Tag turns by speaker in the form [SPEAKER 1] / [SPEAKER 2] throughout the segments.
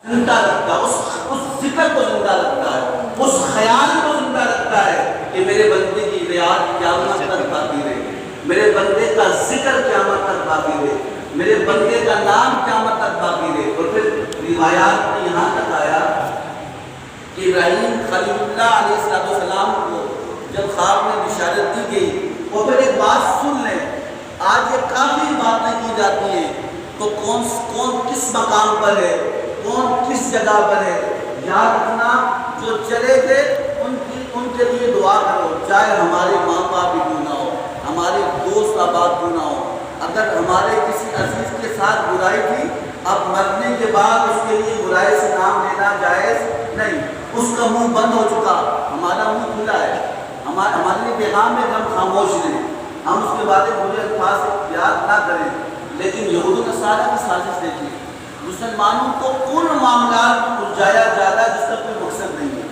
[SPEAKER 1] زندہ رکھتا ہے، اس ذکر کو زندہ رکھتا ہے، اس خیال کو زندہ رکھتا ہے کہ میرے بندے کی یاد قیامت تک باقی رہے، میرے بندے کا ذکر قیامت تک باقی رہے، میرے بندے کا نام قیامت تک باقی رہے۔ اور پھر روایات میں یہاں تک آیا کہ ابراہیم خلیل اللہ علیہ السلام کو جب خواب میں بشارت دی گئی، اور پھر ایک بات سن لیں، آج یہ کافی باتیں کی جاتی ہیں، تو کون کس مقام پر ہے، کون کس جگہ پر ہے، یاد رکھنا جو چلے گئے ان کے لیے دعا کرو، چاہے ہمارے ماں باپ بھی کیوں نہ ہو، ہمارے دوست احباب کیوں نہ ہو، اگر ہمارے کسی عزیز کے ساتھ برائی تھی، اب مرنے کے بعد اس کے لیے برائی سے نام لینا جائز نہیں، اس کا منہ بند ہو چکا، ہمارا منہ کھلا ہے، ہمارے لیے پیغام ہے کہ ہم خاموش رہیں، ہم اس کے بعد برے الفاظ یاد نہ کریں۔ لیکن یہود و نصارہ کی سازش دیکھیے، مسلمانوں کو ان معاملات میں الجھایا جاتا ہے جس کا کوئی مقصد نہیں ہے،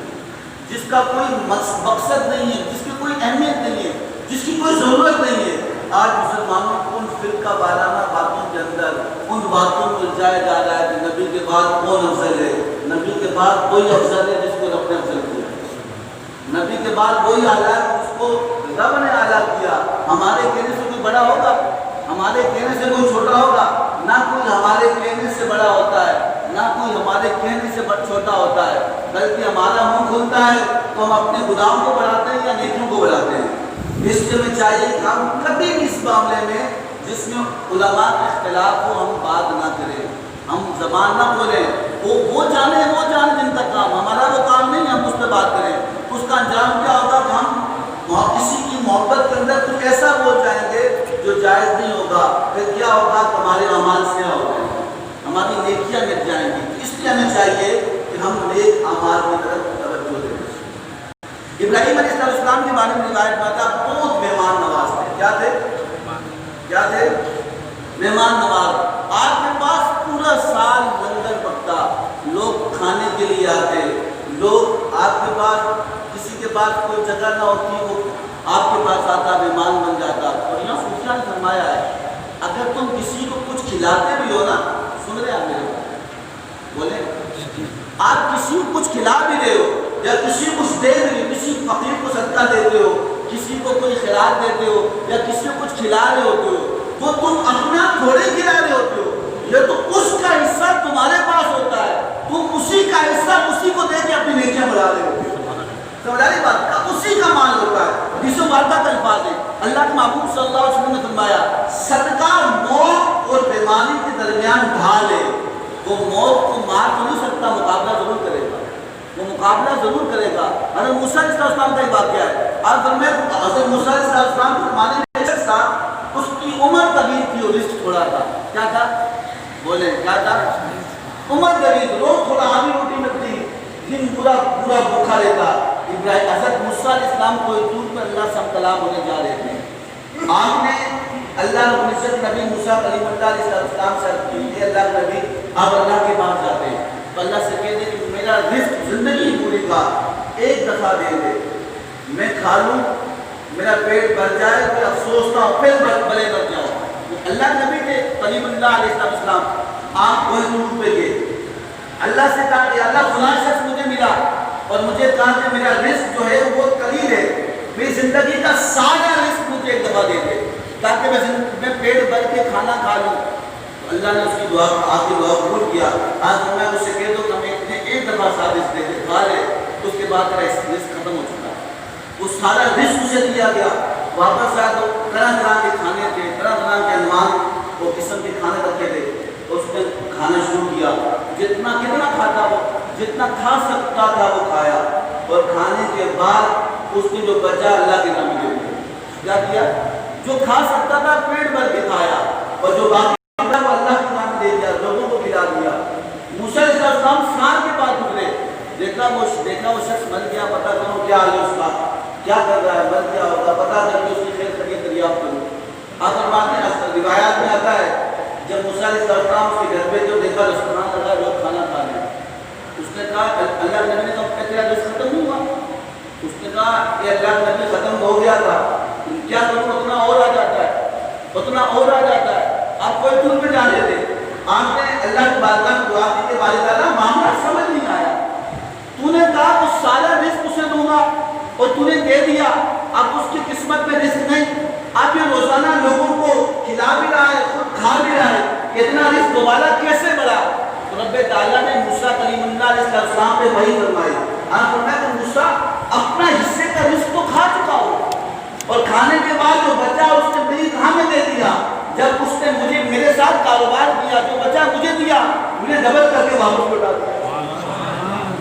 [SPEAKER 1] جس کا کوئی مقصد نہیں ہے، جس کی کوئی اہمیت نہیں ہے، جس کی کوئی ضرورت نہیں ہے۔ آج مسلمانوں کو ان فرقہ وارانہ باتوں کے اندر ان باتوں کو الجھایا جا رہا ہے کہ نبی کے بعد کون افضل ہے، نبی کے بعد کوئی افضل ہے جس کو رب نے افضل کیا، نبی کے بعد کوئی اعلیٰ ہے جس کو رب نے اعلیٰ کیا، ہمارے کہنے سے کوئی بڑا ہوگا، ہمارے کہنے سے کوئی چھوٹا ہوگا، نہ کوئی ہمارے کہنے سے بڑا ہوتا ہے، نہ کوئی ہمارے کہنے سے چھوٹا ہوتا ہے، بلکہ ہمارا منہ کھلتا ہے تو ہم اپنے گناہوں کو بڑھاتے ہیں یا نیکیوں کو بڑھاتے ہیں۔ اس سے میں چاہیے کہ ہم کبھی بھی اس معاملے میں جس میں علماء کے اختلاف ہو ہم بات نہ کریں، ہم زبان نہ کھولیں، وہ جانے جن کا کام، ہمارا وہ کام نہیں، ہم اس پہ بات کریں، اس کا انجام کیا ہوگا کہ ہم کسی کی محبت کے اندر کچھ ایسا بول جائیں گے جو جائز نہیں ہوگا، پھر کیا ہوگا کہ ہمارے اعمال سیاہ ہو جائیں گے، ہماری نیکیاں مٹ جائیں گی۔ اس لیے ہمیں چاہیے کہ ہم نیک اعمال کی طرف توجہ دیں۔ ابراہیم علیہ السلام کے بارے میں روایت میں آتا ہے بہت مہمان نواز تھے، کیا تھے؟ مہمان نواز۔ آپ کے پاس پورا سال لنگر پکتا، لوگ کھانے کے لیے آتے، لوگ آپ کے پاس کسی کے پاس کوئی جگہ نہ ہوتی وہ آپ کے پاس آتا، مہمان بن جاتا۔ اور یہاں سفیان نے فرمایا ہے اگر تم کسی کو کچھ کھلاتے بھی ہو نا، سن رہے آپ میرے بات بولیں، آپ کسی کو کچھ کھلا بھی رہے ہو یا کسی کو کچھ دے رہے ہو، کسی فقیر کو صدقہ دیتے ہو، کسی کو کوئی خیرات دیتے ہو یا کسی کو کچھ کھلا رہے ہوتے ہو، تو تم اپنا تھوڑے کھلا رہے ہوتے ہو، یہ تو اس کا حصہ تمہارے پاس ہوتا ہے، تم اسی کا حصہ اسی کو دے کے اپنی نیکیاں بڑھا رہے ہوتے ہو۔ سمجھائی بات کا اسی کا مال ہوتا ہے۔ حدیث مبارکہ کا الفاظ ہے، اللہ کے محبوب صلی اللہ علیہ وسلم نے فرمایا صدقہ موت اور بیماری کے درمیان ڈھال ہے، وہ موت کو مار تو نہیں سکتا، مقابلہ ضرور کرے گا، وہ مقابلہ ضرور کرے گا۔ حضرت موسیٰ علیہ السلام کا ایک واقعہ ہے، آپ فرمائے حضرت موسیٰ علیہ السلام کے زمانے میں ایک شخص تھا، اس کی عمر طویل تھی اور رزق تھوڑا تھا، کیا تھا؟ بولیں کیا تھا؟ عمر طویل، روز تھوڑا آدھی روٹی ملتی، دن پورا بھوکا رہتا۔ ابراہیم حضرت موسیٰ علیہ السلام کو ایک دور پر اللہ سے طلب ہونے جا رہے تھے، آپ نے اللہ رب العزت نبی موسیٰ کلیم اللہ علیہ السلام سے عرض کی کہ اللہ کے نبی آپ اللہ کے پاس جاتے ہیں تو اللہ سے کہہ دے کہ میرا رزق زندگی پوری کا ایک دفعہ دے دے، میں کھا لوں، میرا پیٹ بھر جائے، میں افسوس نہ ہو، پھر بھلے بھر جاؤ۔ اللہ کے نبی کے کلیم اللہ علیہ السلام آپ کوئی دور پہ گئے، اللہ سے کہا کہ اللہ فلاں شخص مجھے ملا اور مجھے کہا کہ میرا رزق جو ہے وہ قلیل ہے، میری زندگی کا سارا رزق مجھے ایک دفعہ دے دے تاکہ میں پیٹ بھر کے کھانا کھا لوں۔ تو اللہ نے اس کی دعا آپ کی دعا قبول کیا۔ آج میں اسے کہہ دوں کہ ہمیں ایک دفعہ سارا رزق دے دے، کھا لے، اس کے بعد میرا رزق ختم ہو چکا، وہ سارا رزق اسے دیا گیا۔ واپس آیا تو طرح کے کھانے تھے، طرح کے انوان وہ قسم کے کھانے رکھے تھے، اس نے کھانا شروع کیا، کتنا کھاتا وہ جتنا کھا سکتا تھا وہ کھایا، اور کھانے کے بعد اس نے جو بچا اللہ کے نام دے دیا۔ کیا کیا؟ جو کھا سکتا تھا پیٹ بھر کے کھایا، اور جو باقی تھا وہ اللہ کے نام دے دیا، لوگوں کو کھلا دیا۔ موسیٰ علیہ السلام سال کے بعد اترے، دیکھا وہ شخص مر گیا، پتہ کرو کیا حال ہے اس کا، کیا کر رہا ہے، مر گیا ہوگا، پتہ کر کے اس کی خیر خبر دریافت کرو۔ آخر بات میں روایات میں آتا ہے جب موسیٰ علیہ السلام اس کے گھر پہ جو دیکھا ریسٹوران لگا لوگ کھانا کھا رہے ہیں، اس نے کہا اللہ کے نبی نے کہا تیرا رزق ختم نہیں ہوا؟ اس نے کہا کہ اللہ کے نبی ختم ہو گیا تھا، کیا کروں اتنا اور آ جاتا ہے، آپ کوئی دور پہ جا لیتے۔ آپ نے اللہ کی بارگاہ میں دعا کی کہ باری تعالیٰ معاملہ دوں گا اور تو نے دے دیا، اب اس کی قسمت میں رزق نہیں، اب یہ روزانہ لوگوں کو کھلا بھی رہا ہے، خود کھا بھی رہا ہے، اتنا رزق دوبارہ کیسے بڑھا؟ تو رب تعالیٰ نے موسیٰ کلیم اللہ علیہ السلام پہ وحی فرمائی، فرمایا کہ موسیٰ اپنا حصے کا رزق تو کھا چکا ہو، اور کھانے کے بعد جو بچا اس نے میری کہاں میں دے دیا، جب اس نے مجھے میرے ساتھ کاروبار کیا جو بچا مجھے دیا، مجھے ڈبل کر کے واپس لوٹا دیا،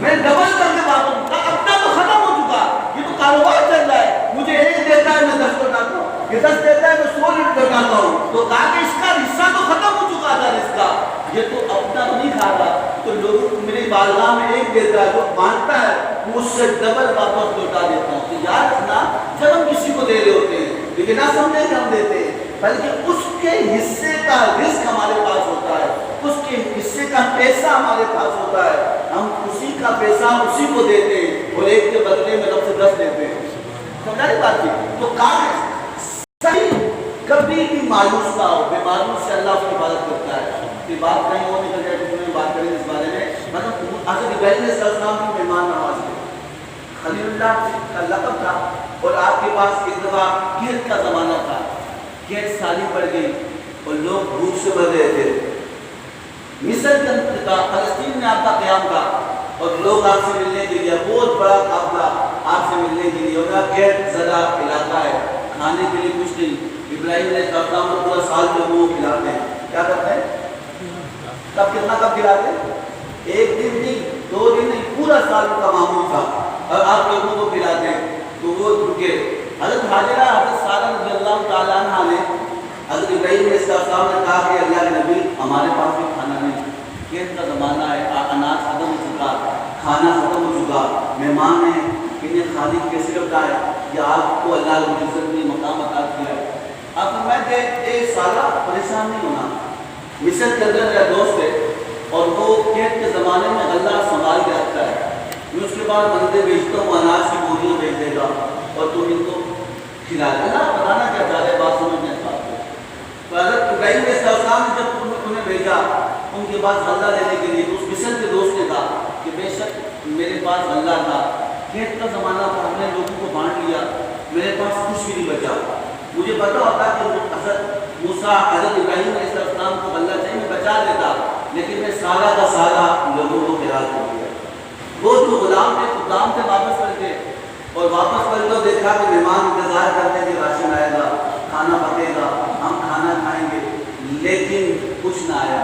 [SPEAKER 1] میں ڈبل کر کے واپس، اپنا تو ختم ہو چکا، یہ تو کاروبار چل رہا ہے، مجھے 1 دیتا ہے میں 10 لوٹاتا ہوں، یہ 10 دیتا ہے میں 100 لوٹاتا ہوں، تو کہا کہ اس کا حصہ تو ختم ہو چکا تھا اس کا، یہ تو اپنا تو نہیں کھا رہا، تو لوگوں کو میری بارگاہ میں 1 دیتا ہے، جو مانتا ہے وہ اس سے ڈبل واپس لوٹا دیتا ہوں۔ تو یاد رکھنا جب ہم کسی کو دے رہے ہوتے ہیں لیکن نہ سمجھے کہ ہم دیتے ہیں، بلکہ اس کے حصے کا رزق ہمارے پاس ہوتا ہے، اس کے حصے کا پیسہ ہمارے پاس ہوتا ہے، ہم اسی کا پیسہ اسی کو دیتے ہیں اور ایک کے بدلے میں رب سے 10 دیتے ہیں۔ سمجھا رہی بات کی؟ تو صحیح کبھی بھی مایوس نہ ہو، بیماریوں سے اللہ کی حفاظت کرتا ہے۔ یہ بات کہیں اور نکل جائے تو بات کریں اس بارے میں، مطلب حضرت ابراہیم علیہ السلام کی مہمان نوازی، خلیل اللہ کا لقب تھا، اور آپ کے پاس ایک دفعہ کھیت کا زمانہ تھا، کھیت سالی پڑ گئی اور لوگ بھوک سے مر رہے تھے، مصر کے اندر فلسطین میں آپ کا قیام تھا اور لوگ آپ سے ملنے کے لیے، بہت بڑا قافلہ آپ سے ملنے کے لیے، اور کھیت زدہ علاقہ ہے، کھانے کے لیے کچھ نہیں، ابراہیم علیہ السلام پورا سال میں وہ کھلاتے ہیں، کیا کرتے ہیں؟ کب کتنا کب کھلاتے ہیں؟ 1 دن نہیں، 2 دن نہیں، پورا سال کا معمول تھا، اور آپ لوگوں کو کھلاتے ہیں، تو وہ رکے۔ حضرت حاجرہ حضرت سارہ رضی اللہ تعالیٰ عنہ نے حضرت ابراہیم علیہ السلام نے کہا کہ اللہ کے نبی ہمارے پاس بھی کھانا نہیں، کھیت کا زمانہ ہے، اناج ختم ہو چکا، کھانا ختم ہو چکا، مہمان ہیں، انہیں خالی کیسے کرتا ہے، یا آپ کو اللہ رب العزت نے مقام عطا کیا ہے۔ اب میں کہ ایک سالہ پریشان نہیں ہونا، مصر کے اندر میرا دوست ہے اور وہ کھیت کے زمانے میں غلہ سنبھال کے رکھتا ہے، میں اس کے بعد بندے بھیجتا ہوں، اناج کی بوریاں بھیج دے گا اور تم ان کو کھلا دینا، بتانا کیا چاہ رہے بات سمجھنے اس بات کو۔ تو حضرت ابراہیم علیہ السلام نے جب انہیں بھیجا ان کے پاس غلہ لینے کے لیے، تو اس مصر کے دوست نے کہا کہ بے شک میرے پاس غلہ تھا، کھیت کا زمانہ تھا، ہم نے لوگوں کو بانٹ لیا، میرے پاس کچھ بھی نہیں بچا، مجھے پتا ہوتا کہ حضرت موسیٰ حضرت ابراہیم علیہ السلام کو غلہ چاہیے میں بچا دیتا، لیکن میں سالہ کا سالہ لوگوں کو خیال کر دیا۔ وہ جو غلام تھے خدام تھے واپس کر کے، اور واپس کر کے دیکھا کہ مہمان انتظار کرتے ہیں کہ راشن آئے گا، کھانا پکے گا، ہم کھانا کھائیں گے، لیکن کچھ نہ آیا۔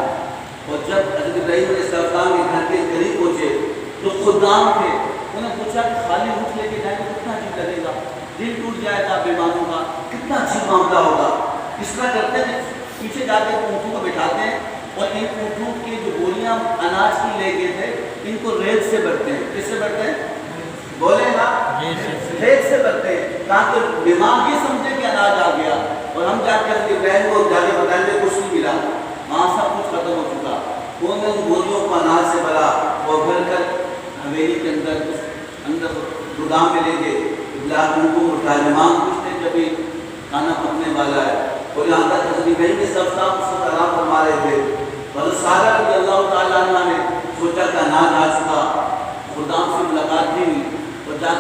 [SPEAKER 1] اور جب حضرت ابراہیم علیہ السلام کے گھر کے قریب پہنچے تو خدام تھے، انہیں پوچھا کہ خالی اٹھ لے کے جائیں تو کتنا عجیب لگے گا، دل ٹوٹ جائے گا بیمانوں کا، کتنا عجیب معاملہ ہوگا۔ اس طرح کرتے ہیں پیچھے جا کے اونٹوں کو بٹھاتے ہیں اور ان اونٹوں کی جو بوریاں اناج کی لے گئے تھے ان کو ریت سے بھرتے ہیں۔ کس سے بھرتے ہیں؟ بولے نا، ریت سے بھرتے ہیں تاکہ دماغ یہ سمجھے کہ اناج آ گیا، اور ہم جا کے ابراہیم کو جا کے بتائیں گے کچھ نہیں ملا، وہاں سب کچھ ختم ہو چکا۔ وہ نے ان بوریوں کو اناج سے بھرا اور بھر کر حویلی کے اندر گودام میں لے گئے، ان کو اٹھائے، مہمان پوچھتے جبھی کھانا پکنے والا ہے، اور یہاں تک حضرت ابراہیم کے سب صاحب اس کو آرام فرما رہے تھے، حضرت سارہ رضی اللہ تعالیٰ عنہ نے سوچا کہ اناج آ چکا، خدام سے ملاقات بھی ہوئی، اور جا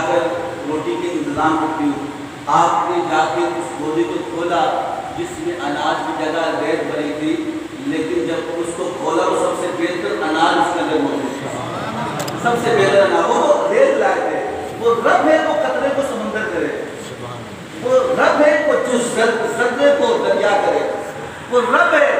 [SPEAKER 1] کر روٹی کے انتظام کرتی ہوں۔ آپ نے جا کے اس بوری کو کھولا جس میں اناج کی جگہ ریت بھری تھی، لیکن جب اس کو کھولا وہ سب سے بہتر اناج اس کے اندر موجود تھا، سب سے بہتر اناج، وہ ریت لائے تھے۔ وہ رب ہے وہ قطرے کو سمندر کرے، وہ رب ہے وہ جو ذرے کو دریا کرے، وہ رب ہے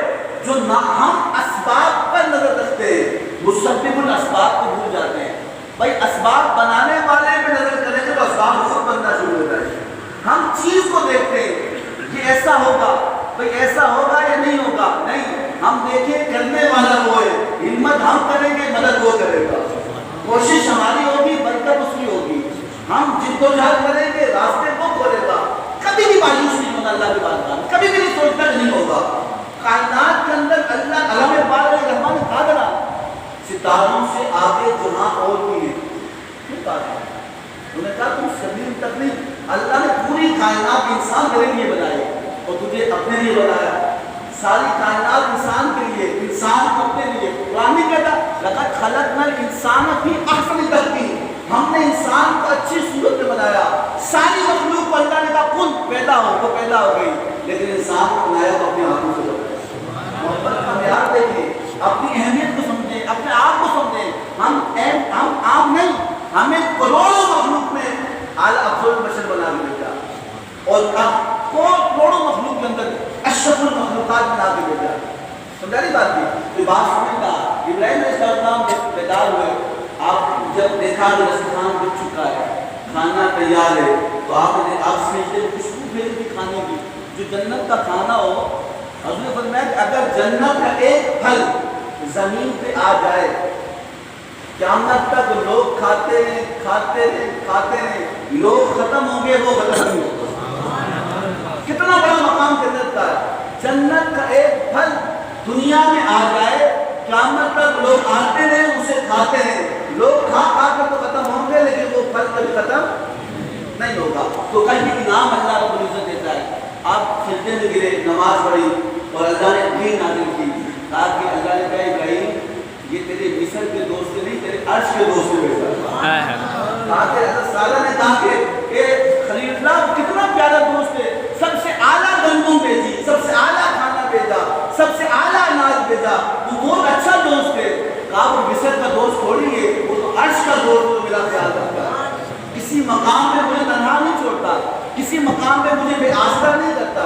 [SPEAKER 1] جو ہم اسباب پر نظر رکھتے ہیں، مسبب الاسباب کو بھول جاتے ہیں۔ بھائی اسباب بنانے والے پہ نظر کریں گے تو اسباب خود بننا شروع ہو جائے گا۔ ہم چیز کو دیکھتے ہیں یہ ایسا ہوگا، بھائی ایسا ہوگا یا نہیں ہوگا، نہیں، ہم دیکھیں کرنے والا وہ ہے، ہمت ہم کریں گے مدد وہ کرے گا، کوشش ہماری ہوگی برکت اس کی ہوگی، ہم جدوجہد کریں گے راستے کو کھولے گا۔ کبھی بھی مایوس نہیں ہونا اللہ کی بات کا، کبھی بھی نہیں سوچنا کہ نہیں ہوگا۔ کائنات کے اندر اللہ علم بار رحمان قادرہ ستاروں سے آگے جہاں اور بھی ہے، کیوں کہا؟ انہوں نے کہا تم زمین تک نہیں، اللہ نے پوری کائنات انسان کے لیے بنائی اور تجھے اپنے لیے بنایا، ساری کائنات انسان کے لیے، انسان کو اپنے لیے۔ قرآن میں کہتا لقد خلقنا الانسان فی احسن تقویم، ہم نے انسان کو اچھی صورت میں بنایا، ساری مخلوق کو اللہ نے کہا کن پیدا ہو تو پیدا ہو گئی، لیکن انسان کو بنایا تو اپنے ہاتھوں سے بنایا۔ محبت کا معیار دیکھیں، اپنی اہمیت کو سمجھیں، اپنے آپ کو سمجھیں۔ ہم عام نہیں، ہمیں کروڑوں مخلوق میں اعلیٰ افضل البشر بنا کے بھیجا، اور کروڑوں مخلوق کے اندر اشرف المخلوقات بنا کے بھیجا۔ سمجھا نہیں بات کی؟ بات سمجھتا ابراہیم علیہ السلام بیدار ہوئے، آپ جب دیکھا کہ رستخان بچ چکا ہے، کھانا تیار ہے، تو آپ سمجھتے ہیں خوشبو پھیلی تھی کھانے کی، جو جنت کا کھانا ہو۔ حضور نے فرمایا کہ اگر جنت کا ایک پھل زمین پہ آ جائے، قیامت تک لوگ کھاتے ہیں کھاتے ہیں کھاتے ہیں، لوگ ختم ہوں گے، وہ ختم نہیں ہوگا۔ کتنا بڑا مقام جنت کا ہے۔ جنت کا ایک پھل دنیا میں آ جائے، قیامت تک لوگ آتے ہیں اسے کھاتے ہیں، لوگ کھا کھا کر تو ختم ہوں گے، لیکن وہ پھل کبھی ختم نہیں ہوگا۔ تو کل بھی انعام اللہ رب العزت دیتا ہے۔ آپ سجدے میں گرے، نماز پڑھی، اور اللہ نے دین نازل کی، تاکہ اللہ نے کہا ابراہیم یہ تیرے مصر کے دوست سے نہیں، تیرے عرش کے دوست سے بھیجا۔ تاکہ حضرت سارہ نے کہا کہ خلیل اللہ کتنا پیارا دوست ہے، سب سے اعلیٰ گندم بھیجی، سب سے اعلیٰ کھانا بھیجا، سب سے اعلیٰ اناج بھیجا، وہ بہت اچھا دوست ہے۔ کہا وہ مصر کا دوست تھوڑی ہے، وہ تو عرش کا دوست ہے، میرا خیال رکھتا ہے، کسی مقام پہ مجھے تنہا نہیں چھوڑتا، کسی مقام پہ مجھے بے آسرا نہیں کرتا۔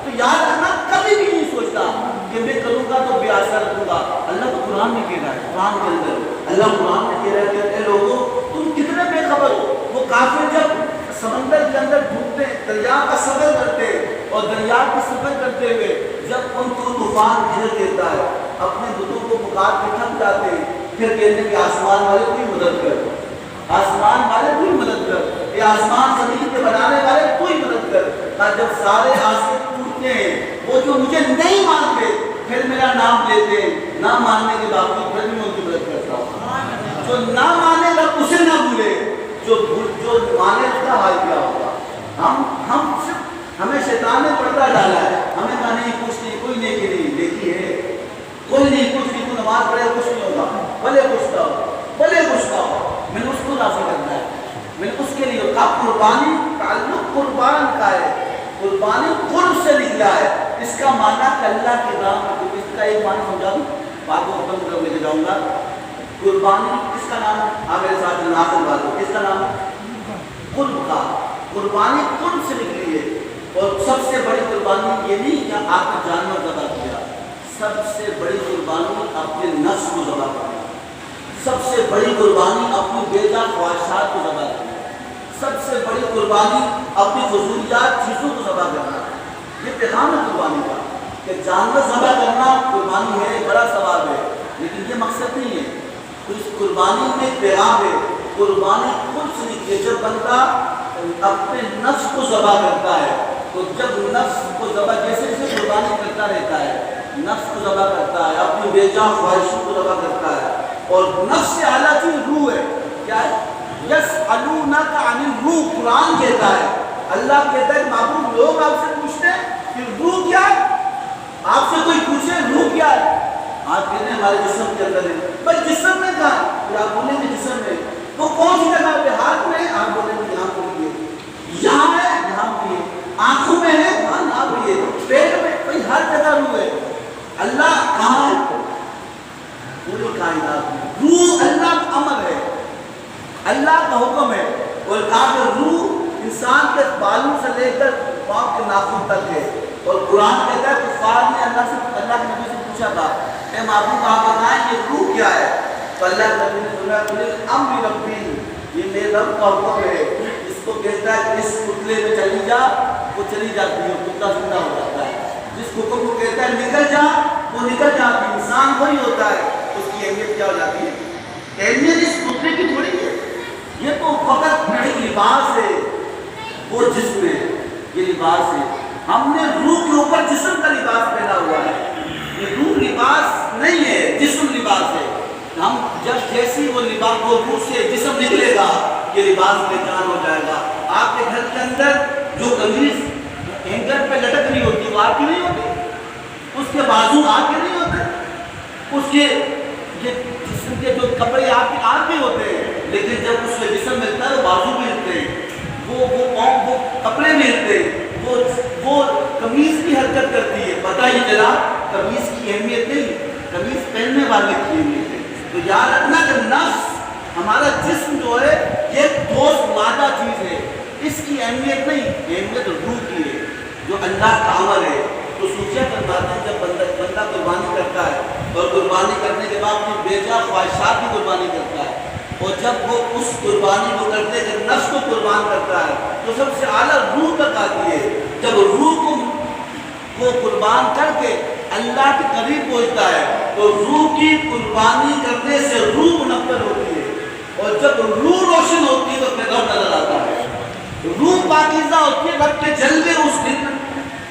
[SPEAKER 1] تو یاد رکھنا، کبھی بھی نہیں سوچتا کہ میں کروں گا تو بے آسرا رکھوں گا۔ اللہ تو قرآن میں کہہ رہا ہے، قرآن کے اندر اللہ قرآن میں کہہ رہا ہے کہ اے لوگوں تم کتنے بے خبر ہو۔ وہ کافر جب سمندر کے اندر ڈوبتے، دریا کا سفر کرتے، اور دریا کا سفر کرتے ہوئے جب ان کو طوفان گھیر دیتا ہے، اپنے بتوں کو پکار کے تھک جاتے ہیں، پھر کہتے ہیں کہ آسمان والے کوئی مدد کر، آسمان والے کوئی مدد کر، یہ آسمان زمین کے بنانے والے کوئی مدد کر۔ جب سارے آسے ٹوٹتے ہیں، وہ جو مجھے نہیں مانتے پھر میرا نام لیتے ہیں، نہ ماننے کے باوجود پھر میں ان کی مدد کرتا ہوں۔ جو نہ مانے گا اسے نہ بھولے، جو مانے اس کا حال کیا ہوگا۔ ہم صرف ہمیں شیطان نے پردہ ڈالا ہے، ہمیں کہا نہیں کچھ نہیں، کوئی نیکی نہیں، دیکھی ہے کوئی نہیں، کچھ نہیں، تو نماز پڑھے کچھ نہیں ہوگا، بھلے کچھ کا ہو، بھلے کچھ کا ہو، میں نے اس کو راضی کرنا ہے، میں نے اس کے لیے کہا قربانی تعلق قربان کا ہے، قربانی قرب سے نکلا ہے۔ اس کا معنی کہ اللہ کے نام میں، اس کا ایک معنی سمجھا دوں، بات کو ختم کر لے کے جاؤں گا۔ قربانی کس کا نام ہے؟ آپ میرے ساتھ ناصر بات ہو، کس کا نام ہے؟ قرب کا۔ قربانی قرب سے نکلی ہے، اور سب سے بڑی قربانی یہ نہیں کہ آپ نے جانور ذبح کیا، سب سے بڑی قربانی اپنے نفس کو ذبح کرنا، سب سے بڑی قربانی اپنی بیجا خواہشات کو ذبح کرنا، سب سے بڑی قربانی اپنی فضولیات چیزوں کو ذبح کرنا۔ یہ پیغام ہے قربانی کا، کہ جانور ذبح کرنا قربانی ہے، بڑا ثواب ہے، لیکن یہ مقصد نہیں ہے۔ تو اس قربانی میں پیغام ہے، قربانی خود سے نکلے۔ جب بندہ اپنے نفس کو ذبح کرتا ہے، تو جب نفس کو ذبح جیسے جیسے قربانی کرتا رہتا ہے، نفس کو ذبح کرتا ہے، اپنی بے جان خواہشوں کو ذبح کرتا ہے، اور نفس سے اعلیٰ چیز روح ہے۔ کیا ہے؟ یسألونک عن الروح، قرآن کہتا ہے، اللہ کہتا ہے معبود لوگ آپ سے پوچھتے ہیں کہ روح کیا ہے؟ آپ سے کوئی پوچھے روح کیا ہے؟ آپ کہتے ہیں ہمارے جسم کے اندر ہے۔ بھائی جسم میں کہاں ہے؟ پھر آپ بولیں گے جسم میں، وہ کون سی جگہ پہ؟ ہاتھ میں ہے، آپ بولیں گے یہاں پر بھی ہے، یہاں ہے، یہاں بھی ہے، آنکھوں میں ہے، ہاں یہاں بھی ہے، پیٹ میں، بھائی ہر جگہ روح ہے۔ اللہ کہاں ہے؟ پوری کائنات میں روح اللہ کا امر ہے، اللہ کا حکم ہے، اور کہا کہ روح انسان کے بالوں سے لے کر پاؤں کے ناخن تک ہے۔ اور قرآن کہتا ہے کفار نے اللہ کے نبی سے پوچھا تھا، اے معبود آپ بتائیں یہ روح کیا ہے؟ تو اللہ کے نبی نے فرمایا قل امر ربی، یہ میرے رب کا حکم ہے۔ اس کو کہتا ہے کہ اس پتلے میں چلی جا، وہ چلی جاتی ہے، پتلا زندہ ہو جاتا ہے۔ جس حکم کو کہتا ہے نکل جا، وہ نکل جاتی ہے۔ انسان وہی ہوتا ہے، اس کی اہمیت کیا ہو جاتی ہے؟ اہمیت اس پتلے کی تھوڑی ہے، یہ تو فقط ایک لباس ہے، وہ جسم ہے، یہ لباس ہے۔ ہم نے روح کے اوپر جسم کا لباس پہنا ہوا ہے، یہ روح لباس نہیں ہے، جسم لباس ہے۔ ہم جب جیسی وہ لباس کو روح سے جسم نکلے گا، یہ لباس بے جان ہو جائے گا۔ آپ کے گھر کے اندر جو قمیض ہینگر پہ لٹک رہی ہوتی ہے وہ آپ کی نہیں ہوتی، اس کے بازو آپ کے نہیں ہوتے، اس کے یہ جسم کے جو کپڑے آپ کے ہوتے ہیں، لیکن جب اس میں جسم ملتا ہے وہ بازو بھی ہلتے ہیں، وہ پاؤں، وہ کپڑے بھی ہلتے ہیں، وہ قمیض کی حرکت کرتی ہے، پتہ ہی چلا قمیض کی اہمیت نہیں، قمیض پہننے والے کی اہمیت ہے۔ تو یاد رکھنا کہ نفس، ہمارا جسم جو ہے یہ ایک دوست مادہ چیز ہے، اس کی اہمیت نہیں، اہمیت روح کی ہے جو اللہ کا عمل ہے۔ تو سوچا کرواتے ہیں جب بندہ قربانی کرتا ہے اور قربانی کرنے کے بعد اپنی بے جا خواہشات کی قربانی کرتا ہے، اور جب وہ اس قربانی کو کرتے جب نفس کو قربان کرتا ہے تو سب سے اعلیٰ روح تک آتی ہے۔ جب روح کو قربان کر کے اللہ کے قریب پہنچتا ہے تو روح کی قربانی کرنے سے روح منور ہوتی ہے، اور جب روح روشن ہوتی ہے تو پھر رب نظر آتا ہے۔ روح پاکیزہ ہوتی ہے، رب کے جلوے اس دن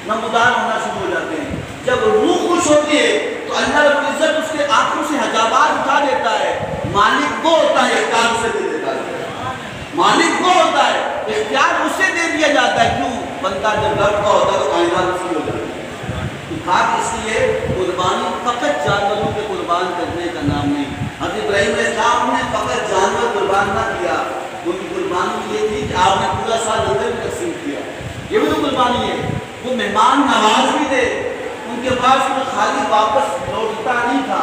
[SPEAKER 1] نمودار ہونا شروع ہو جاتے ہیں۔ جب روح خوش ہوتی ہے تو اللہ رب العزت اس کے آنکھوں سے حجابات اٹھا دیتا ہے۔ مالک وہ ہوتا ہے، اختیار اسے دے دیتا ہے۔ مالک وہ ہوتا ہے، اختیار اسے دے دیا جاتا ہے۔ کیوں؟ بندہ جب رب کا ہوتا ہے تو کائنات اس کی ہو جاتی ہے۔ خاص اس لیے قربانی فقط جانوروں کے قربان کرنے کا نام نہیں۔ حضرت ابراہیم علیہ السلام نے فقط جانور قربان نہ کیا، ان کی قربانی یہ تھی کہ آپ نے پورا سال لنگر بھی تقسیم کیا، یہ بھی تو قربانی ہے۔ وہ مہمان نواز بھی تھے، ان کے پاس میں خالی واپس لوٹتا نہیں تھا۔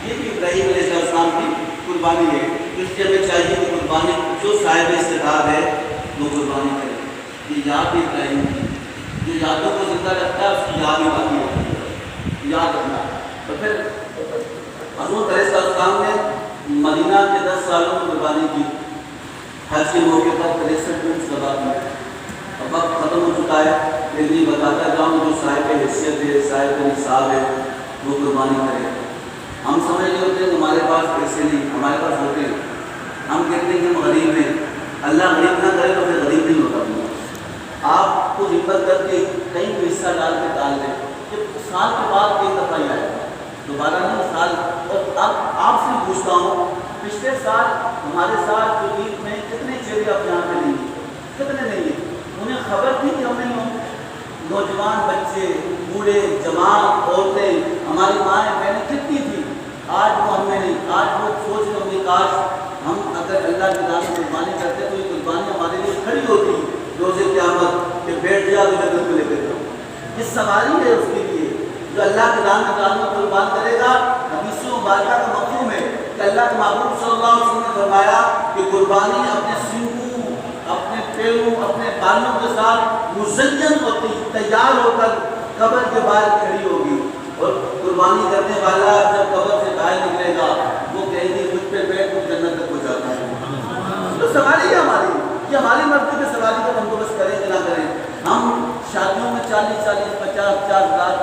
[SPEAKER 1] یہ بھی ابراہیم علیہ السلام کی قربانی ہے۔ اس لیے ہمیں چاہیے کہ قربانی جو صاحب استعداد ہے وہ قربانی کرے۔ یہ یاد ابراہیم کی جو یادوں کو زندہ رکھتا ہے اس کی یاد ہی باقی ہوتی ہے، یاد رکھنا۔ تو پھر حضرت علیہ السلام نے مدینہ کے 10 سالوں میں قربانی کی، حج کے موقع پر 63 منٹ سبا میں اب وقت ختم ہو چکا ہے، لیکن یہ بتاتا جاؤں جو صاحب حیثیت ہے، صاحب نصاب ہے، وہ قربانی کرے۔ ہم سمجھ رہے ہوتے ہیں ہمارے پاس پیسے نہیں، ہمارے پاس ہوتے ہیں، ہم کہتے ہیں کہ ہم غریب ہیں، اللہ غریب نہ کرے تو پھر غریب نہیں ہوتا۔ آپ کو ہمت کر کے کہیں بھی حصہ ڈال کے ڈال دیں کہ سال کے بعد ایک دفعہ ہی آئے، دوبارہ نہیں سال۔ اور اب آپ سے پوچھتا ہوں، پچھلے سال ہمارے ساتھ جو عید میں کتنے چہرے اب یہاں پہ نہیں ہیں، کتنے نہیں ہیں؟ انہیں خبر تھی کہ ہم نہیں ہوں؟ نوجوان بچے، بوڑھے، جوان، عورتیں، ہماری مائیں بہنیں کتنی تھیں، آج وہ ہم میں نہیں۔ آج وہ سوچ رہے ہوں گے کاش ہم اگر اللہ کی راہ میں قربانی کرتے تو یہ قربانی ہمارے لیے کھڑی ہوتی روزے قیامت کہ بیٹھ جا تو جنت میں لے کے جاؤ۔ یہ سواری ہے اس کے لیے جو اللہ کے راہ میں جانور قربان کرے گا۔ حدیث مبارکہ کا مفہوم ہے کہ اللہ کے محبوب صلی اللہ علیہ وسلم نے فرمایا کہ قربانی اپنے سینگوں، اپنے پیروں، اپنے بالوں کے ساتھ مزین ہوتی، تیار ہو کر قبر کے باہر کھڑی ہوگی، اور قربانی کرنے والا جب قبر سے باہر نکلے گا وہ کہے گی مجھ پہ بیٹھ کر جنت تک پہنچ جاتا ہے۔ تو سواری ہے ہماری کہ ہماری مرضی کے سواری کا بندوبست کریں کہ نہ کریں۔ ہم شادیوں میں 40-40، 50-50 ہزار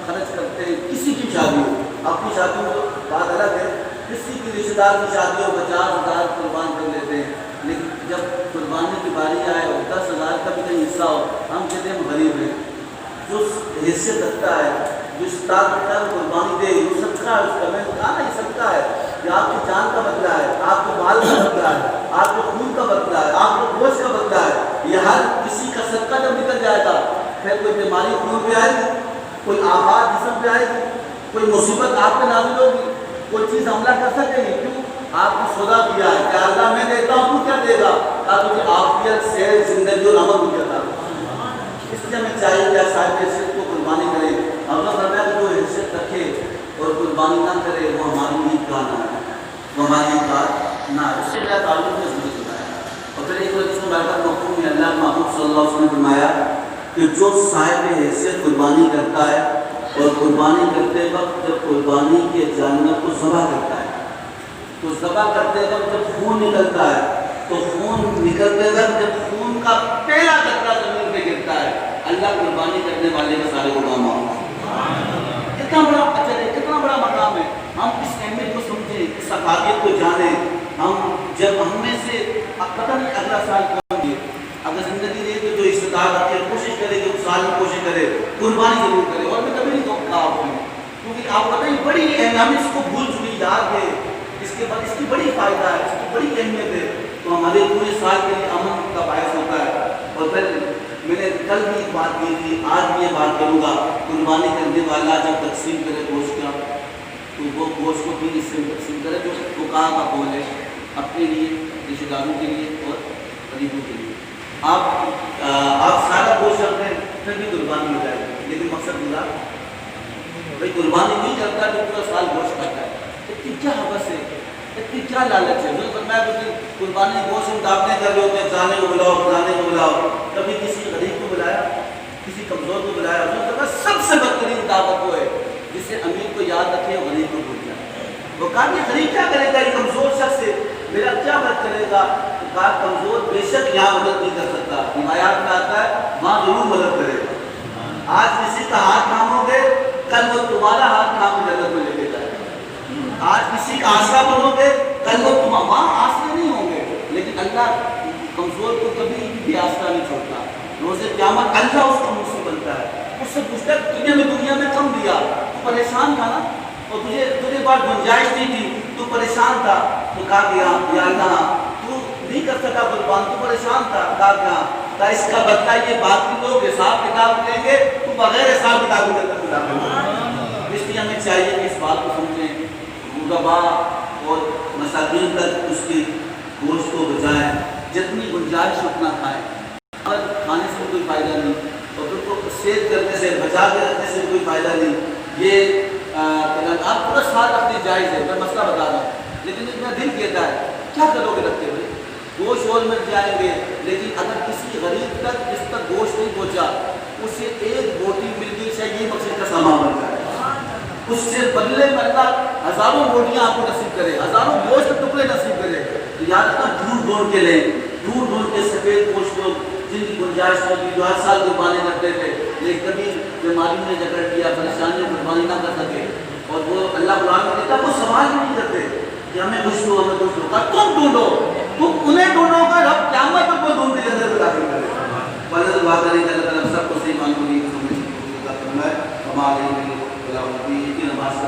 [SPEAKER 1] خرچ کرتے ہیں، کسی کی شادی ہو، اپنی شادیوں میں تو بات الگ ہے، کسی کی رشتے دار کی شادی ہو 50,000 قربان کر لیتے ہیں، لیکن جب قربانی کی باری آئے اور 10,000 کا بھی کہیں حصہ ہو ہم کہتے ہیں ہم غریب ہیں۔ جو حیثیت رکھتا ہے، جو استاد رکھتا ہے قربانی دے، وہ صدقہ ہے، اس کا میں نے کہا نا یہ صدقہ ہے، یہ آپ کی جان کا بدلہ ہے، آپ کے مال کا بدلہ ہے، آپ کے خون کا بدلہ ہے، آپ کے گوشت کا بدلہ ہے۔ یہ ہر کسی کا صدقہ جب نکل جائے گا پھر کوئی بیماری خون پہ آئے گی، کوئی آفات جسم پہ آئے گی، کوئی مصیبت آپ پہ نازل ہوگی، کوئی چیز حملہ کر سکے گی۔ کیوں؟ آپ نے سودا کیا ہے کہ اللہ میں دیتا ہوں تو کیا دے گا؟ کہا تجھے عافیت، صحت، زندگی اور عمل مجھے عطا کر۔ اس لیے ہمیں چاہیے کہ صاحب حیثیت کو قربانی کرے۔ اللہ فرمایا کہ جو حیثیت رکھے اور قربانی نہ کرے وہ ہماری عید کا نہ ہے، وہ ہماری عید کا نہ ہے۔ اس سے میرا تعلق میں سمجھ سکتا ہے۔ اور پھر ایک حدیث میں بیٹھا مفہوم میں اللہ محمد صلی اللہ علیہ وسلم نے فرمایا کہ جو صاحب حیثیت قربانی کرتا ہے اور قربانی کرتے وقت جب قربانی کے جانور کو ذبح کرتا ہے تو ذبح کرتے وقت جب خون نکلتا ہے تو خون نکلتے وقت جب خون کا پہلا قطرہ زمین پہ گرتا ہے اللہ قربانی کرنے والے کے سارے غلام معاف۔ کتنا بڑا اجر ہے، کتنا بڑا مقام ہے۔ ہم اس اہمیت کو سمجھیں، اس افادیت کو جانیں۔ ہم جب ہم میں سے پتہ نہیں اگلا سال کون گے، اگر زندگی رہے تو جو استطاعت رکھے کوشش کرے کہ اس سال میں کوشش کرے قربانی ضرور کرے۔ اور میں کبھی نہیں کہوں آپ کو، کیونکہ آپ پتہ ہی بڑی اہمیت، ہم اس کو بھول چکی یاد ہے، اس کے بعد اس کی بڑی فائدہ ہے، اس کی بڑی اہمیت ہے، تو ہمارے پورے سال کے لیے امن کا باعث ہوتا ہے۔ اور پھر میں نے کل بھی ایک بات کی تھی، آج بھی یہ بات کروں گا، قربانی کرنے والا جب تقسیم کرے گوشت کا تو وہ گوشت کو بھی اس سے تقسیم کرے جو فقہا کا قول ہے، اپنے لیے رشتہ داروں کے لیے اور غریبوں کے لیے. آپ سارا گوشت رکھ دیں پھر بھی قربانی ہو جائے گی، لیکن مقصد پورا بھائی قربانی نہیں کرتا جو پورا سال گوشت کرتا ہے. اتنی کیا حوث ہے، اتنی کیا لالچ ہے. میں قربانی گوشت ہم دعوتیں کر رہے ہوتے ہیں، جانے کو بلاؤ فلانے کو بلاؤ، کبھی کسی غریب کو بلایا، کسی کمزور کو بلایا. سب سے بدترین دعوت وہ ہے جس سے امیر کو یاد رکھے اور غریب کو بھول جائے. وہ کہا کہ غریب کیا کرے گا، یہ کمزور شخص ہے، میرا کیا مدد کرے گا. کہا کمزور بے شک یہاں مدد نہیں کر سکتا، روایات میں آتا ہے وہاں ضرور مدد کرے گا. آج کسی کا ہاتھ تھامو گے کل وہ تمہارا ہاتھ تھام کے جنت میں لے کے جائے گا. آج کسی کا آسرا بنو گے کل وہ وہاں آسرے نہیں ہوں گے. لیکن اللہ کمزور کو کبھی بھی آسرا نہیں چھوڑتا. روز قیامت اللہ اس کا منصف بنتا ہے، اس سے پوچھتا ہے دنیا میں کم دیا، تو پریشان تھا نا، اور تجھے بات گنجائش نہیں تھی، تو پریشان تھا. تو کہا کہ یا اللہ تو نہیں کر سکا قربان، تو پریشان تھا. کہا اس کا بدلہ یہ باقی لوگ حساب کتاب لیں گے، تو بغیر حساب کتاب کے اندر خدا کرے. اس لیے ہمیں چاہیے کہ اس بات کو سمجھیں، غربا اور مساکین تک اس کی گوشت کو بچائیں، جتنی گنجائش اتنا کھائیں. اور کھانے سے کوئی فائدہ نہیں، اور پھر کو سیو کرنے سے بچا کے رکھنے سے کوئی فائدہ نہیں. یہ آپ پورا ساتھ رکھنے جائز ہے، میں مسئلہ بتا رہا ہوں. لیکن اتنا دل کہتا ہے کیا کرو گے رکھتے ہوئے، گوشت اور مل جائیں گے. لیکن اگر کسی غریب تک جس تک گوشت نہیں پہنچا، اسے ایک بوٹی مل گئی، چاہیے یہ مقصد کا سامان بن جائے. اس سے بدلے میں اللہ ہزاروں بوٹیاں آپ کو نصیب کرے، ہزاروں گوشت کے ٹکڑے نصیب کرے. تو یاد رکھنا ڈھونڈ ڈھونڈ کے لیں، ڈھونڈ ڈھونڈ کے سفید گوشت لوگ جن کی گنجائش ہوگی جو ہر سال قربانی کرتے تھے، لیکن کبھی بیماری نے جکڑ دیا، پریشانی میں قربانی نہ کر سکے، اور وہ اللہ قرآن میں دیتا وہ سوال ہی نہیں کرتے کہ ہمیں کچھ دو، ہمیں کچھ دو. تم ڈھونڈو، تم انہیں ڈھونڈو گا، رب قیامت پر وہ ڈھونڈ کے اندر داخل کرے. فضل دعا کریں کہ اللہ تعالیٰ سب کو صحیح معلوم نہیں سمجھنے کی توفیق عطا فرمائے. ہمارے لیے خدا کی نماز کا